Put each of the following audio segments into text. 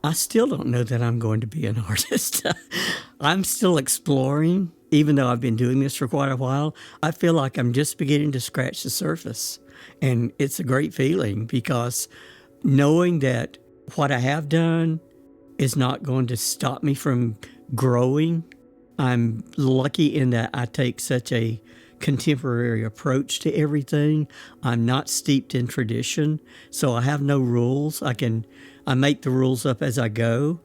I still don't know that I'm going to be an artist. I'm still exploring, even though I've been doing this for quite a while. I feel like I'm just beginning to scratch the surface. And it's a great feeling because knowing that what I have done is not going to stop me from growing. I'm lucky in that I take such a contemporary approach to everything. I'm not steeped in tradition, so I have no rules. I make the rules up as I go,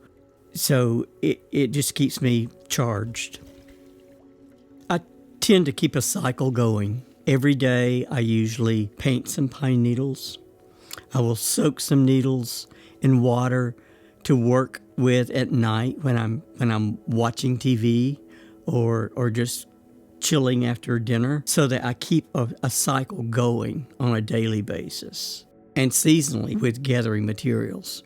so it just keeps me charged. I tend to keep a cycle going. Every day I usually paint some pine needles. I will soak some needles in water to work with at night when I'm watching TV or just chilling after dinner, so that I keep a cycle going on a daily basis, and seasonally with gathering materials.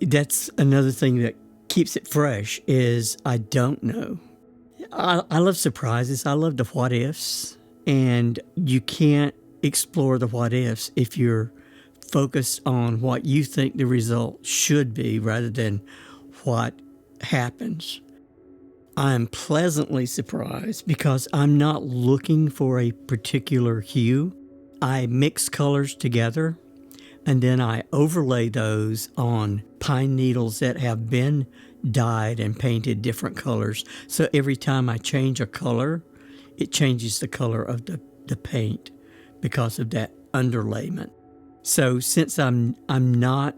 That's another thing that keeps it fresh is I don't know. I love surprises. I love the what ifs, and you can't explore the what ifs if you're focused on what you think the result should be rather than what happens. I'm pleasantly surprised because I'm not looking for a particular hue. I mix colors together and then I overlay those on pine needles that have been dyed and painted different colors. So every time I change a color, it changes the color of the paint because of that underlayment. So since I'm not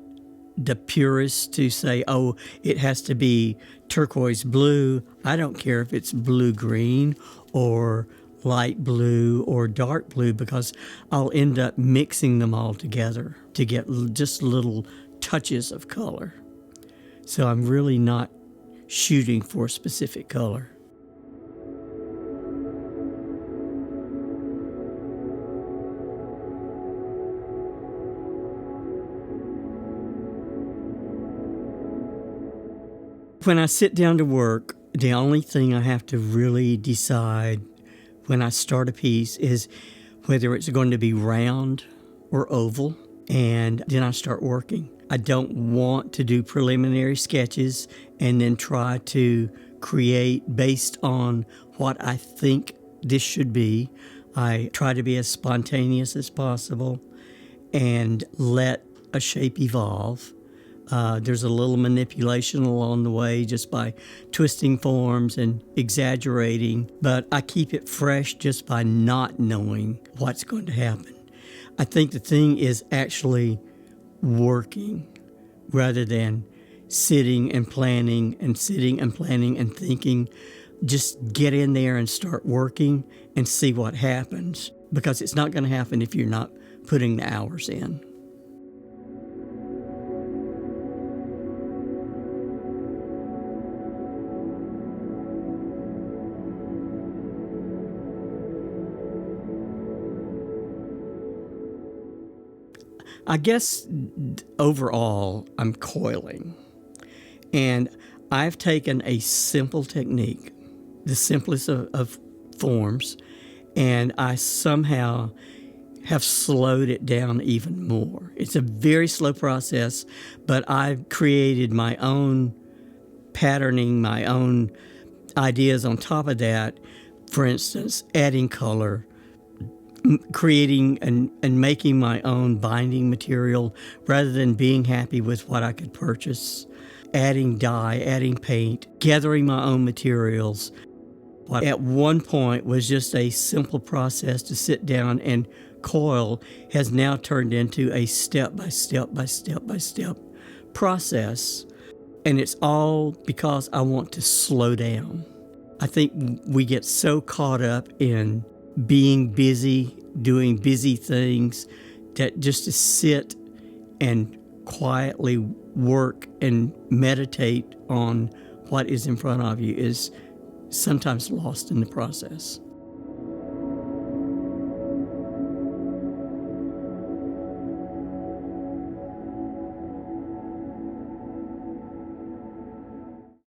the purist to say, oh, it has to be turquoise blue, I don't care if it's blue-green or light blue or dark blue, because I'll end up mixing them all together to get just little touches of color. So I'm really not shooting for a specific color. When I sit down to work, the only thing I have to really decide when I start a piece is whether it's going to be round or oval, and then I start working. I don't want to do preliminary sketches and then try to create based on what I think this should be. I try to be as spontaneous as possible and let a shape evolve. There's a little manipulation along the way just by twisting forms and exaggerating, but I keep it fresh just by not knowing what's going to happen. I think the thing is actually working rather than sitting and planning and thinking. Just get in there and start working and see what happens, because it's not going to happen if you're not putting the hours in. I guess overall, I'm coiling. And I've taken a simple technique, the simplest of forms, and I somehow have slowed it down even more. It's a very slow process, but I've created my own patterning, my own ideas on top of that. For instance, adding color, creating and making my own binding material rather than being happy with what I could purchase, adding dye, adding paint, gathering my own materials. What at one point was just a simple process to sit down and coil has now turned into a step by step process. And it's all because I want to slow down. I think we get so caught up in being busy, doing busy things, that just to sit and quietly work and meditate on what is in front of you is sometimes lost in the process.